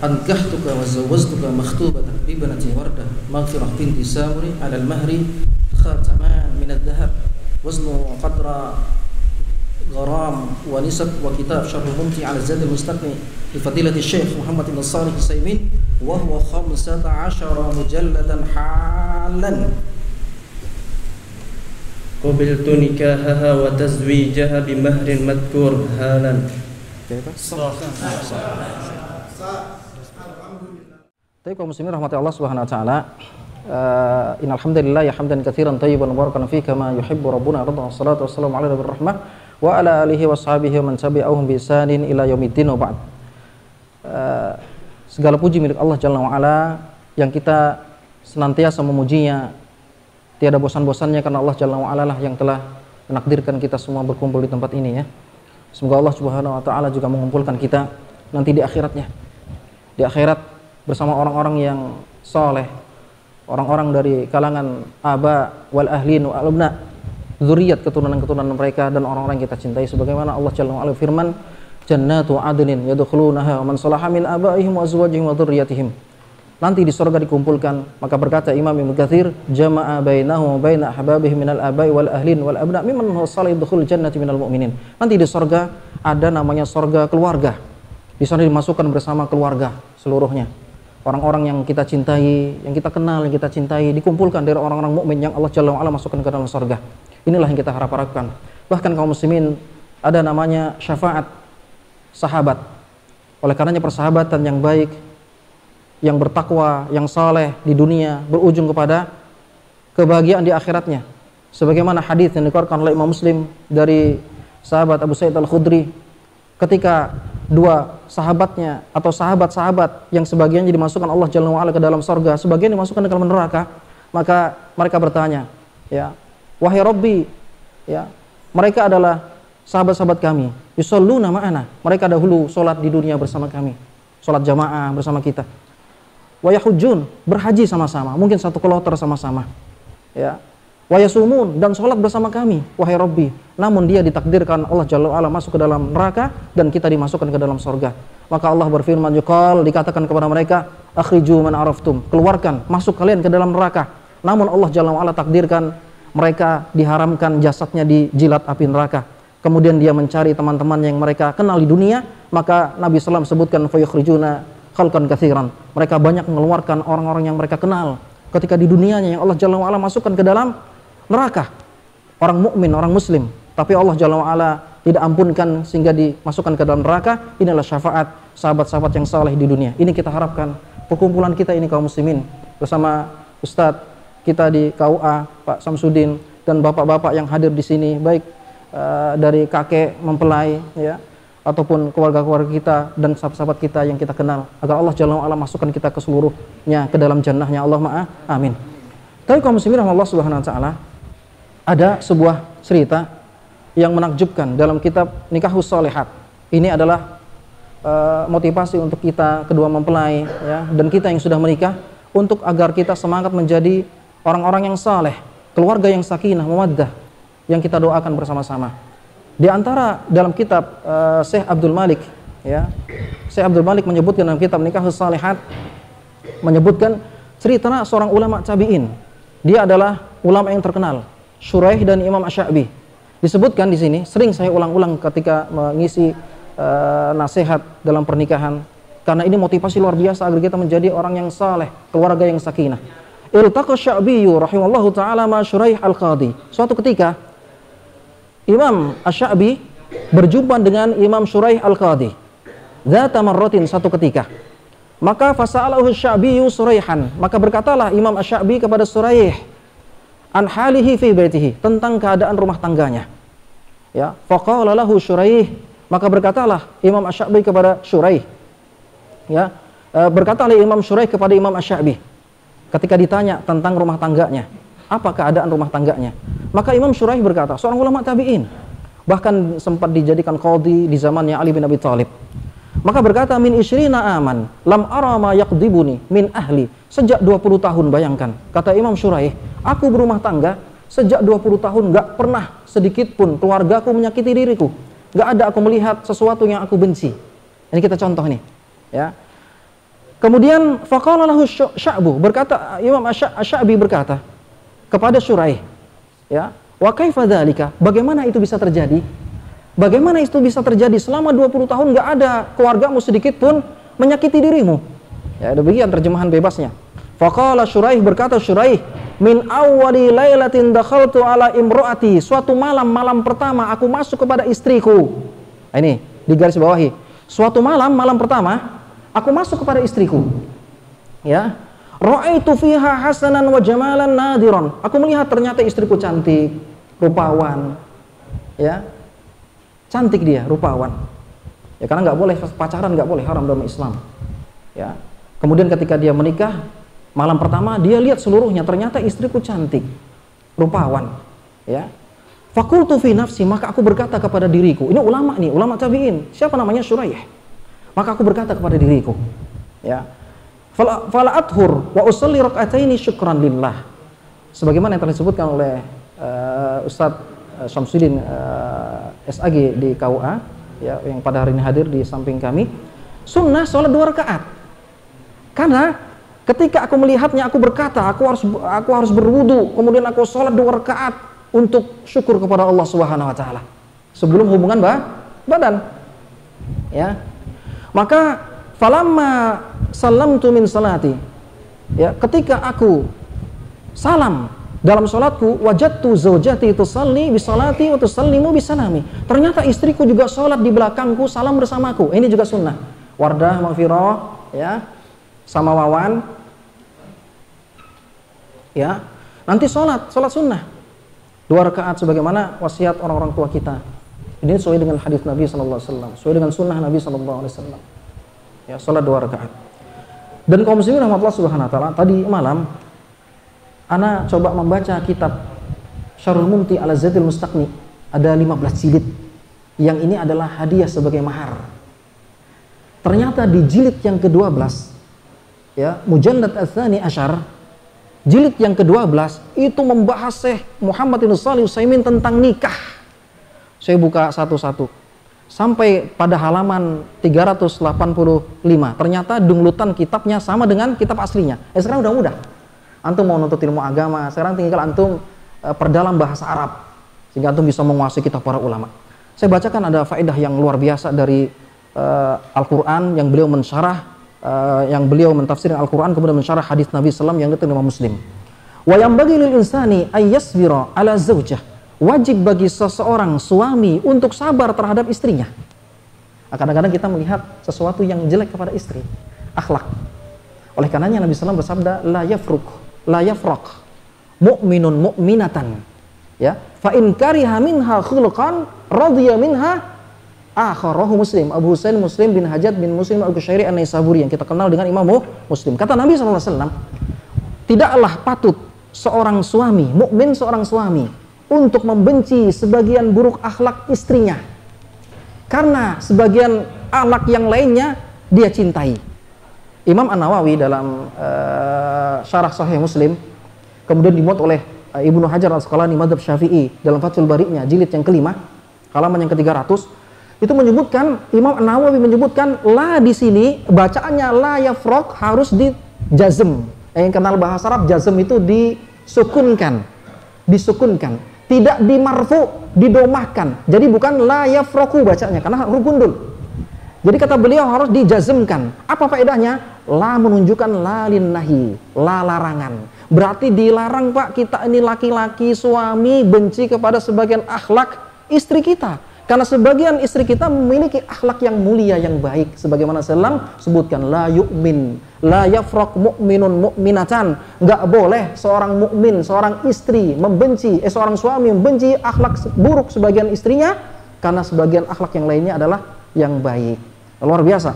ankahtuka wa zawwaztuka makhtubatan bi banati Wardah Maghfirah binti Samuri 'ala al-mahri khataman min adh-dhahab waznu qadra gharam wa nisab wa kitab syarh mumti 'ala zad al-mustaqni li fadilati Syekh Muhammad bin Shalih Al-Utsaimin wa huwa 15 mujalladan halan. Qabiltu nikahaha wa tazwijaha bi mahrin madkur halan. Tapi kaum muslimin rahmati Allah Subhanahu wa taala, innal hamdalillah ya hamdan katsiran thayyiban mubarakan fihi kama yuhibbu rabbuna radha wassalatu wassalamu ala nabiyir rahmah wa ala alihi washabihi wa man tabi'ahum bi ihsanin ila yaumiddin wa ba'd. Segala puji milik Allah Jalla wa ala yang kita senantiasa memujinya, tiada bosan-bosannya, karena Allah Jalla wa ala lah yang telah menakdirkan kita semua berkumpul di tempat ini ya. Semoga Allah Subhanahu wa taala juga mengumpulkan kita nanti di akhiratnya. Di akhirat bersama orang-orang yang soleh, orang-orang dari kalangan aba wal ahlin wal abna, zuriat keturunan-keturunan mereka dan orang-orang yang kita cintai, sebagaimana Allah Jalla wa ala firman, jannatu adnin yadkhulunaha wa man salaha min abaihim wa azwajihim wa dzurriyyatihim. Nanti di surga dikumpulkan, maka berkata Imam Ibnu Katsir, jama'a bainahu wa baina ahbabihim minal abai wal ahlin wal abna mimman huwa salih dukhul jannati minal mu'minin. Nanti di surga ada namanya surga keluarga. Di sana dimasukkan bersama keluarga seluruhnya. Orang-orang yang kita cintai, yang kita kenal, yang kita cintai, dikumpulkan dari orang-orang mukmin yang Allah Jalla wa ala masukkan ke dalam surga. Inilah yang kita harapkan. Bahkan kaum muslimin ada namanya syafaat sahabat. Oleh karenanya persahabatan yang baik, yang bertakwa, yang saleh di dunia berujung kepada kebahagiaan di akhiratnya. Sebagaimana hadis yang dikeluarkan oleh Imam Muslim dari sahabat Abu Sa'id Al-Khudri, ketika dua sahabatnya atau sahabat-sahabat yang sebagiannya dimasukkan Allah Jalla wa ala ke dalam surga, sebagian dimasukkan ke dalam neraka, maka mereka bertanya, ya, wahai Rabbi, ya, mereka adalah sahabat-sahabat kami, yusalluna ma'ana, mereka dahulu sholat di dunia bersama kami, sholat jamaah bersama kita, wa yahujjun, berhaji sama-sama, mungkin satu kloter sama-sama, ya, wa yasumun, dan sholat bersama kami, wahai Rabbi, namun dia ditakdirkan Allah Jalla wa ala masuk ke dalam neraka dan kita dimasukkan ke dalam surga. Maka Allah berfirman, yuqal, dikatakan kepada mereka, akhriju man araftum, keluarkan, masuk kalian ke dalam neraka. Namun Allah Jalla wa ala takdirkan mereka diharamkan jasadnya dijilat api neraka. Kemudian dia mencari teman-teman yang mereka kenal di dunia, maka Nabi SAW sebutkan fayukhrijuna khalqan katsiran, mereka banyak mengeluarkan orang-orang yang mereka kenal ketika di dunianya yang Allah Jalla wa ala masukkan ke dalam neraka, orang mukmin, orang muslim, tapi Allah Jalla wa ala tidak ampunkan sehingga dimasukkan ke dalam neraka. Inilah syafaat sahabat-sahabat yang saleh di dunia. Ini kita harapkan perkumpulan kita ini kaum muslimin bersama Ustadz kita di KUA Pak Samsudin dan bapak-bapak yang hadir di sini, baik dari kakek mempelai ya, ataupun keluarga-keluarga kita dan sahabat-sahabat kita yang kita kenal, agar Allah Jalla wa ala masukkan kita ke seluruhnya ke dalam jannahnya. Allahumma amin. Tapi kaum muslimin Allah Subhanahu wa taala, ada sebuah cerita yang menakjubkan dalam kitab Nikahus Shalihat. Ini adalah motivasi untuk kita kedua mempelai ya, dan kita yang sudah menikah, untuk agar kita semangat menjadi orang-orang yang saleh, keluarga yang sakinah, mawaddah, yang kita doakan bersama-sama. Di antara dalam kitab Syekh Abdul Malik ya, Syekh Abdul Malik menyebutkan dalam kitab Nikahus Shalihat, menyebutkan cerita seorang ulama tabi'in. Dia adalah ulama yang terkenal, Syuraih dan Imam Asy-Sya'bi. Disebutkan di sini, sering saya ulang-ulang ketika mengisi nasihat dalam pernikahan, karena ini motivasi luar biasa agar kita menjadi orang yang saleh, keluarga yang sakinah. Iltaqa Asy-Sya'bi rahimallahu taala ma Syuraih al-Qadhi. Suatu ketika Imam Asy-Sya'bi berjumpa dengan Imam Syuraih al-Qadhi. Dzata marratin, satu ketika. Maka fasa'alahu Asy-Sya'bi Suraihan, maka berkatalah Imam Asy-Sya'bi kepada Suraih an halihi fi baitihi, tentang keadaan rumah tangganya. Ya, faqala lahu Syuraih, maka berkatalah Imam Asy-Sya'bi kepada Syuraih. Ya, berkatalah Imam Syuraih kepada Imam Asy-Sya'bi ketika ditanya tentang rumah tangganya, apa keadaan rumah tangganya. Maka Imam Syuraih berkata, seorang ulama tabi'in, bahkan sempat dijadikan qadhi di zamannya Ali bin Abi Thalib. Maka berkata, min isyrina aman lam ara ma yaqdibuni min ahli, sejak 20 tahun, bayangkan, kata Imam Syuraih, aku berumah tangga sejak 20 tahun, gak pernah sedikit pun keluargaku menyakiti diriku, gak ada aku melihat sesuatu yang aku benci. Ini kita contoh nih ya. Kemudian faqala lahu Sya'bu, berkata Imam Asy-Sya'bi berkata kepada Syuraih, ya, wa kaifa dzalika? Bagaimana itu bisa terjadi? Bagaimana itu bisa terjadi selama 20 tahun enggak ada keluargamu sedikit pun menyakiti dirimu? Ya, demikian terjemahan bebasnya. Faqala Syuraih, berkata Syuraih, min awwali lailatin dakhaltu ala imraati, suatu malam pertama aku masuk kepada istriku. Ini di garis bawahi. Suatu malam pertama aku masuk kepada istriku. Ya. Ra'aitu fiha hasanan wa jamalan nadiran. Aku melihat ternyata istriku cantik, rupawan. Ya. Cantik dia, rupawan. Ya, karena enggak boleh pacaran, enggak boleh, haram dalam Islam. Ya. Kemudian ketika dia menikah, malam pertama dia lihat seluruhnya, ternyata istriku cantik, rupawan. Ya. Fakultu fi nafsi, maka aku berkata kepada diriku. Ini ulama nih, ulama tabi'in. Siapa namanya? Syuraih. Maka aku berkata kepada diriku, ya, fala athur wa usalli rak'ataini syukran lillah. Sebagaimana yang telah disebutkan oleh Ustadz Syamsuddin SAG di KUA, ya, yang pada hari ini hadir di samping kami. Sunnah sholat 2 rakaat. Karena ketika aku melihatnya, aku berkata, aku harus berwudu, kemudian aku sholat 2 rakaat untuk syukur kepada Allah Subhanahu wa taala sebelum hubungan badan. Ya. Maka falamma salamtu min salati, ya, ketika aku salam dalam salatku, wajadtu zaujati tusalli bi salati wa tusallimu bi salami. Ternyata istriku juga salat di belakangku, salam bersamaku. Ini juga sunnah. Wardah, Maghfirah, ya, sama Wawan. Ya. Nanti salat sunnah 2 rakaat sebagaimana wasiat orang-orang tua kita. Ini sesuai dengan hadis Nabi sallallahu alaihi wasallam, sesuai dengan sunnah Nabi sallallahu alaihi wasallam. Ya, salat 2 rakaat. Dan kaum muslimin rahmatullah subhanahu wa taala, tadi malam ana coba membaca kitab Syarhul Mumti ala Zadil Mustaqni. Ada 15 jilid. Yang ini adalah hadiah sebagai mahar. Ternyata di jilid yang ke-12, ya, Mujallad Ats-Tsani Asyar, jilid yang ke-12 itu membahas Syekh Muhammad bin Shalih Utsaimin tentang nikah. Saya buka satu-satu sampai pada halaman 385. Ternyata dunglutan kitabnya sama dengan kitab aslinya. Sekarang udah mudah. Antum mau nuntut ilmu agama, sekarang tinggal antum perdalam bahasa Arab sehingga antum bisa menguasai kitab para ulama. Saya bacakan ada faedah yang luar biasa dari Al-Qur'an yang beliau mensyarah, yang beliau mentafsir Al-Quran kemudian mensyarah hadis Nabi SAW yang diterima Muslim. Wa yambaghi lil insani ay yasbira ala zaujah. Wajib bagi seseorang suami untuk sabar terhadap istrinya. Kadang-kadang kita melihat sesuatu yang jelek kepada istri, akhlak. Oleh karenanya Nabi SAW bersabda, la yafraq mu'minun mu'minatan, ya, fa in kariha minha khulqan radiya minha akharahu Muslim. Abu Husain Muslim bin Hajjaj bin Muslim Al-Qushairi An-Naisaburi yang kita kenal dengan Imam Muslim. Kata Nabi SAW, tidaklah patut seorang suami, mukmin seorang suami untuk membenci sebagian buruk akhlak istrinya, karena sebagian akhlak yang lainnya dia cintai. Imam An-Nawawi dalam syarah Sahih Muslim, kemudian dimuat oleh Ibnu Hajar Al-Asqalani Madzhab Syafi'i dalam Fathul Bari-nya jilid yang ke-5 halaman yang ke-300, itu menyebutkan, Imam An-Nawawi menyebutkan la di sini bacaannya la yafraq harus dijazm. Yang kenal bahasa Arab, jazm itu disukunkan, tidak dimarfu, didomahkan. Jadi bukan la yafraqu bacanya karena huruf gundul. Jadi kata beliau harus dijazmkan. Apa faedahnya? La menunjukkan la linnahi, la larangan. Berarti dilarang, Pak, kita ini laki-laki suami benci kepada sebagian akhlak istri kita. Karena sebagian istri kita memiliki akhlak yang mulia, yang baik. Sebagaimana Sallam sebutkan, la yu'min, la yafraq mu'minun mu'minatan. Nggak boleh seorang mukmin, seorang istri membenci, seorang suami membenci akhlak buruk sebagian istrinya, karena sebagian akhlak yang lainnya adalah yang baik. Luar biasa.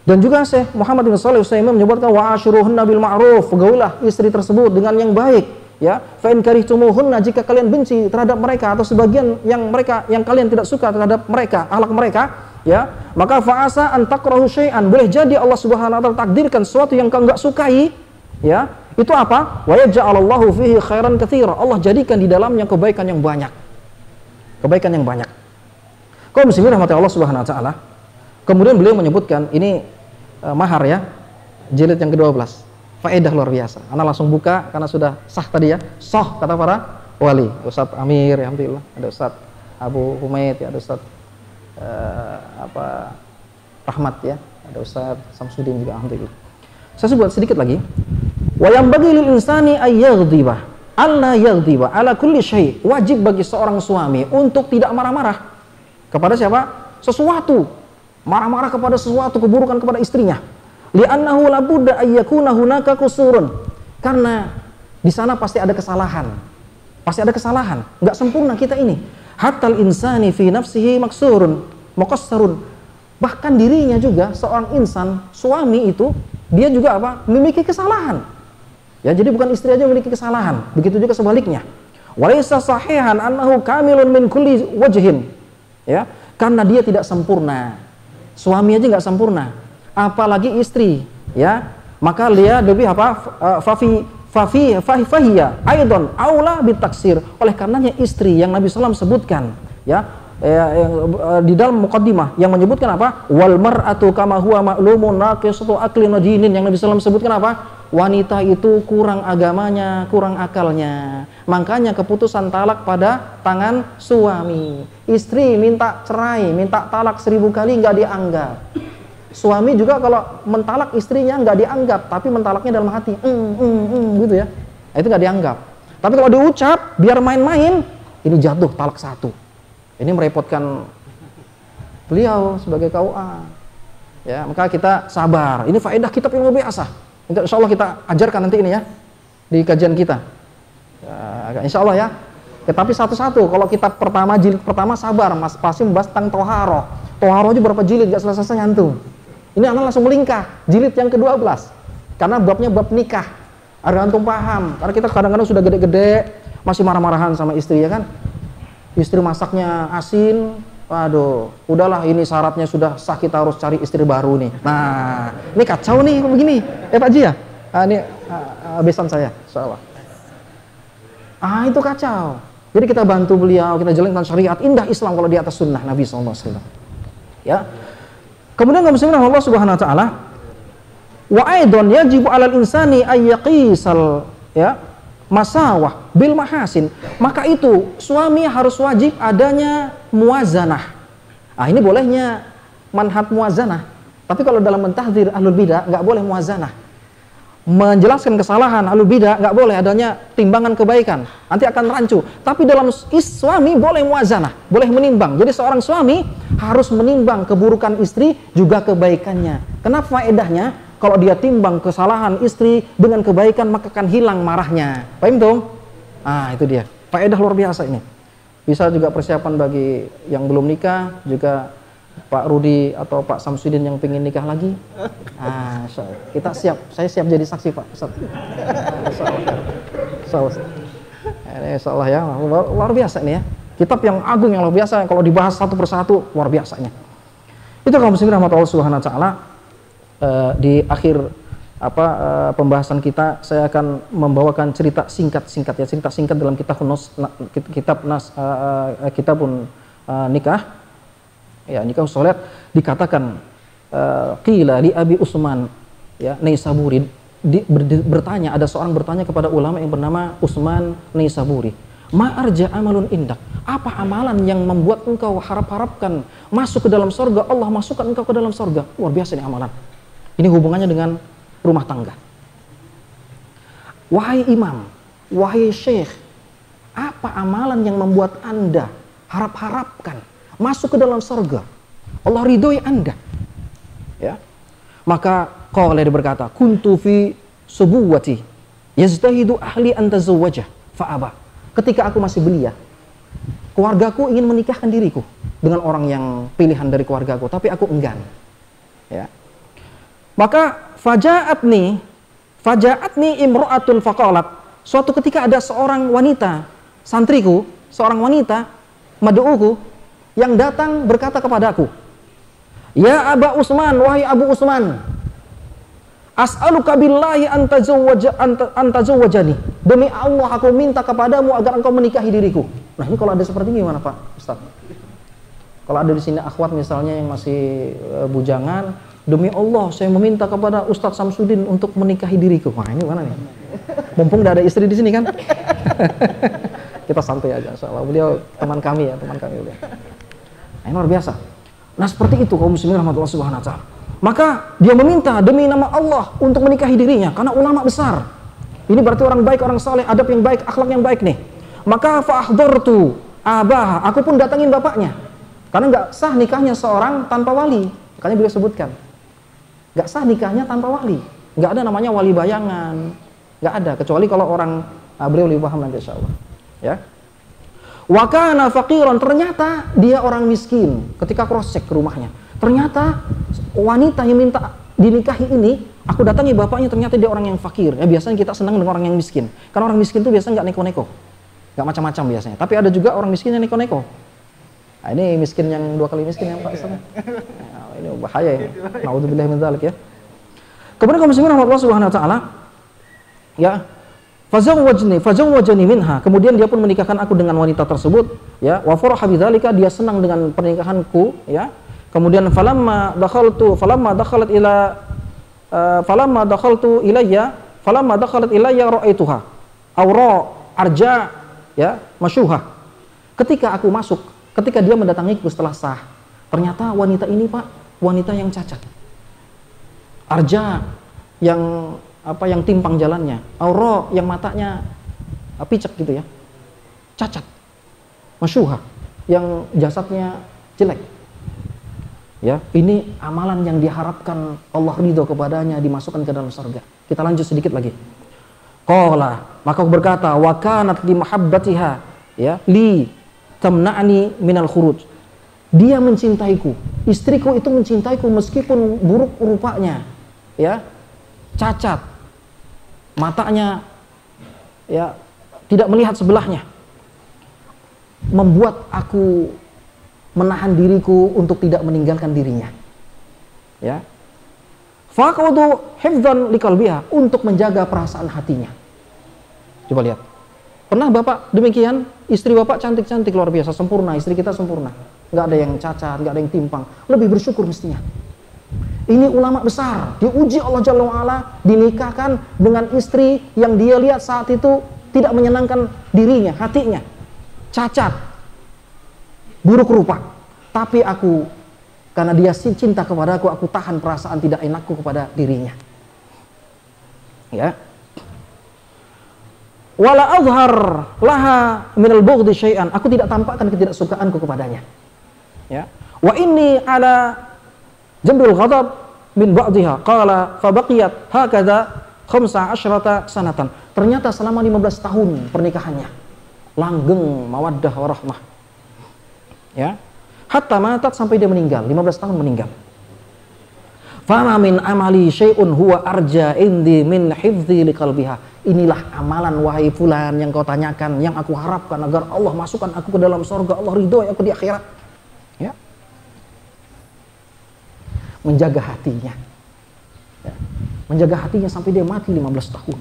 Dan juga Syekh Muhammad bin Shalih Utsaimin menyebutkan, wa ashiruhunna bil ma'ruf, gaulah istri tersebut dengan yang baik. Ya, fa in karihtumuhunna, jika kalian benci terhadap mereka atau sebagian yang kalian tidak suka terhadap mereka, akhlak mereka, ya, maka fa'asa an takrahu syai'an, boleh jadi Allah Subhanahu wa taala takdirkan sesuatu yang kau enggak sukai, ya. Itu apa? Wa yaj'alallahu fihi khairan katsira. Allah jadikan di dalamnya kebaikan yang banyak. Kebaikan yang banyak. Kaum muslimin rahmati Allah Subhanahu wa taala. Kemudian beliau menyebutkan ini mahar, ya. Jilid yang ke-12. Faedah luar biasa. Ana langsung buka karena sudah sah tadi ya. Sah kata para wali. Ustaz Amir, ya, alhamdulillah. Ada Ustaz Abu Humaid, ya, ada Ustaz Rahmat, ya. Ada Ustaz Samsudin juga, alhamdulillah. Saya sebut sedikit lagi. Wa yanbaghi lil insani ay yaghdhiba. Alla yaghdhiba ala kulli syai'. Wajib bagi seorang suami untuk tidak marah-marah kepada siapa? Sesuatu. Marah-marah kepada sesuatu keburukan kepada istrinya. Li'annahu la budda ay yakuna hunaka qusurun. Karena di sana pasti ada kesalahan. Pasti ada kesalahan. Enggak sempurna kita ini. Hatal insani fi nafsihi maksurun, muqassarun. Bahkan dirinya juga seorang insan, suami itu dia juga apa? Memiliki kesalahan. Ya, jadi bukan istri aja memiliki kesalahan. Begitu juga sebaliknya. Walaysa sahihan annahu kamilun min kulli wajhin. Ya, karena dia tidak sempurna. Suami aja nggak sempurna, apalagi istri, ya. Maka dia lebih apa? Fahiya aidon aula bitaksir. Oleh karenanya istri yang Nabi SAW sebutkan, ya, di dalam muqaddimah yang menyebutkan apa? Wal mar'atu kama huwa ma'lumun naqisatu aqlin wa dinin. Yang Nabi SAW sebutkan apa? Wanita itu kurang agamanya, kurang akalnya. Makanya keputusan talak pada tangan suami. Istri minta cerai, minta talak 1000 kali nggak dianggap. Suami juga kalau mentalak istrinya nggak dianggap, tapi mentalaknya dalam hati, gitu ya. Nah, itu nggak dianggap. Tapi kalau diucap, biar main-main, ini jatuh talak 1. Ini merepotkan beliau sebagai KUA. Ya, maka kita sabar. Ini faedah kitab yang luar biasa. Insya Allah kita ajarkan nanti ini ya di kajian kita. Insya Allah ya. Tapi satu-satu. Kalau kitab pertama, jilid pertama sabar, Mas, pasti membahas tentang toharo. Toharo aja berapa jilid gak selesai nyantum. Ini anak langsung melingkar jilid yang ke-12. Karena babnya bab nikah. Agar antum paham. Karena kita kadang-kadang sudah gede-gede masih marah-marahan sama istri, ya kan? Istri masaknya asin. Waduh, udahlah ini syaratnya sudah sah, kita harus cari istri baru nih. Nah, ini kacau nih begini. Pak Ji ya? Ini besan saya, insyaallah. Itu kacau. Jadi kita bantu beliau, kita jalankan syariat indah Islam kalau di atas sunnah Nabi SAW. Ya. Kemudian bismillah Allah Subhanahu wa taala, wa aidan yajibu 'alal insani ay yaqisal, ya, masawah bil mahasin. Maka itu suami harus wajib adanya muwazanah. Ini bolehnya manhaj muwazanah. Tapi kalau dalam mentahdzir ahlul bidah nggak boleh muwazanah. Menjelaskan kesalahan ahlul bidah nggak boleh adanya timbangan kebaikan. Nanti akan rancu. Tapi dalam suami boleh muwazanah, boleh menimbang. Jadi seorang suami harus menimbang keburukan istri juga kebaikannya. Kenapa faedahnya? Kalau dia timbang kesalahan istri dengan kebaikan, maka akan hilang marahnya. Paham dong? Itu dia. Faedah luar biasa ini. Bisa juga persiapan bagi yang belum nikah, juga Pak Rudi atau Pak Samsudin yang pengen nikah lagi. Kita siap. Saya siap jadi saksi, Pak. Insya Allah ya. Luar biasa ini ya. Kitab yang agung, yang luar biasa. Kalau dibahas satu persatu, luar biasanya. Itu kalau muslimin rahmatullah subhanahu wa ta'ala. Di akhir pembahasan kita, saya akan membawakan cerita singkat ya, cerita singkat dalam kitabun nikah, ya, nikah sholat. Dikatakan qila li Abi Utsman, ya, Naisaburi, bertanya, ada seorang bertanya kepada ulama yang bernama Utsman Naisaburi, ma arja amalun indak, apa amalan yang membuat engkau harap-harapkan masuk ke dalam surga, Allah masukkan engkau ke dalam surga. Luar biasa ini amalan. Ini hubungannya dengan rumah tangga. Wahai imam, wahai syekh, apa amalan yang membuat Anda harap-harapkan masuk ke dalam surga? Allah ridhoi Anda. Ya. Maka qala, dia berkata, kuntu fi subuwati yazdahidu ahli an tazawwaja fa aba. Ketika aku masih belia, keluargaku ingin menikahkan diriku dengan orang yang pilihan dari keluargaku, tapi aku enggan. Ya. Maka fajaatni imra'atun faqalat, suatu ketika ada seorang wanita, santriku, seorang wanita mad'uku yang datang berkata kepadaku, ya Aba Utsman, wahai Abu Utsman, as'aluka billahi antazawwajani, demi Allah aku minta kepadamu agar engkau menikahi diriku. Nah, ini kalau ada seperti ini gimana Pak Ustaz? Kalau ada di sini akhwat misalnya yang masih bujangan, demi Allah saya meminta kepada Ustadz Samsudin untuk menikahi diriku. Wah, ini mana nih? Mumpung udah ada istri di sini kan? Kita santai aja, insyaallah. Beliau teman kami ya, teman kami beliau. Nah, ini luar biasa. Nah, seperti itu kaum muslimin rahmatullah subhanahu wa ta'ala. Maka dia meminta demi nama Allah untuk menikahi dirinya karena ulama besar. Ini berarti orang baik, orang saleh, adab yang baik, akhlak yang baik nih. Maka fa'ahdhartu abah, aku pun datangin bapaknya. Karena nggak sah nikahnya seorang tanpa wali. Makanya beliau sebutkan, nggak sah nikahnya tanpa wali. Nggak ada namanya wali bayangan, nggak ada. Kecuali kalau orang, beliau lebih paham nanti insyaallah. Ya. Wa kana faqiran, ternyata dia orang miskin. Ketika cross check ke rumahnya, ternyata wanita yang minta dinikahi ini, aku datangi bapaknya, ternyata dia orang yang fakir. Ya, biasanya kita senang dengan orang yang miskin. Karena orang miskin itu biasanya nggak neko-neko, nggak macam-macam biasanya. Tapi ada juga orang miskin yang neko-neko. Nah, ini miskin yang 2 kali miskin ya Pak Ustaz. Nah, ini bahaya ini. Nauzubillahi min dzalik ya. Kemudian kaum muslimin Allah Subhanahu wa taala ya, fazawwajani minha. Kemudian dia pun menikahkan aku dengan wanita tersebut ya. Wa faraha bidzalika, dia senang dengan pernikahanku ya. Kemudian falamma dakhalat ilayya ra'aituha aw arja ya masyuha. Ketika dia mendatangiku setelah sah, ternyata wanita ini Pak, wanita yang cacat. Arja yang timpang jalannya, aura yang matanya picek gitu ya. Cacat. Masyuha yang jasadnya jelek. Ya, ini amalan yang diharapkan Allah ridho kepadanya, dimasukkan ke dalam surga. Kita lanjut sedikit lagi. Qala, maka aku berkata, wa kanat li mahabbatiha ya li tamna'ni minal khuruj. Dia mencintaiku, istriku itu mencintaiku meskipun buruk rupanya, ya, cacat, matanya ya tidak melihat sebelahnya, membuat aku menahan diriku untuk tidak meninggalkan dirinya. Ya. Faqadu hifdzan liqalbiha, untuk menjaga perasaan hatinya. Coba lihat. Pernah Bapak demikian? Istri Bapak cantik-cantik luar biasa, sempurna, istri kita sempurna. Enggak ada yang cacat, enggak ada yang timpang. Lebih bersyukur mestinya. Ini ulama besar, diuji Allah Jalla wa'ala, dinikahkan dengan istri yang dia lihat saat itu tidak menyenangkan dirinya, hatinya. Cacat, buruk rupa, tapi aku, karena dia cinta kepadaku, aku tahan perasaan tidak enakku kepada dirinya. Ya. Wala azhar laha minal bughdi syai'an, aku tidak tampakkan ketidaksukaanku kepadanya. Ya. Wa inni ala jambil ghadab min ba'dihha, qala fa baqiyat hakadha 15 sanatan. Ternyata selama 15 tahun pernikahannya langgeng mawaddah warahmah. Ya, hatta matat, sampai dia meninggal, 15 tahun meninggal. Fama min amali syai'un huwa arja indi min hifdzi liqalbiha. Inilah amalan wahai fulan yang kau tanyakan, yang aku harapkan agar Allah masukkan aku ke dalam surga, Allah ridhoi aku di akhirat. Ya. Menjaga hatinya. Ya. Menjaga hatinya sampai dia mati 15 tahun.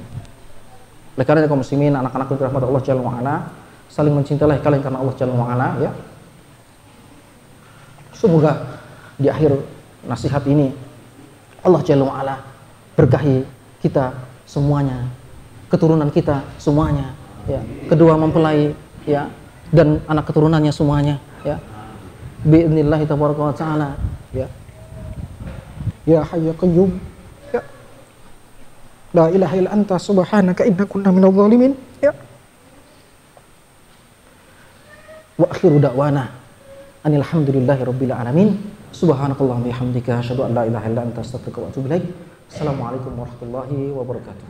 Oleh karena kaum muslimin, anak-anak yang dirahmati Allah Jalla wa ala, saling mencintailah kalian karena Allah Jalla wa ala, ya. Semoga di akhir nasihat ini Allah Jalla wa'ala berkahi kita semuanya, keturunan kita semuanya, ya, kedua mempelai, ya, dan anak keturunannya semuanya, ya, bi'idnillahi tabaraka wa ta'ala, ya, ya hayyu ya qayyum, ya, la ilaha illa anta subhanaka inna kunna minadh dhalimin, ya, wa akhiru da'wana alhamdulillahi rabbil alamin. Subhanakallahumma bihamdika asyhadu an la ilaha illa anta astaghfiruka wa atubu ilaik. Assalamualaikum warahmatullahi wabarakatuh.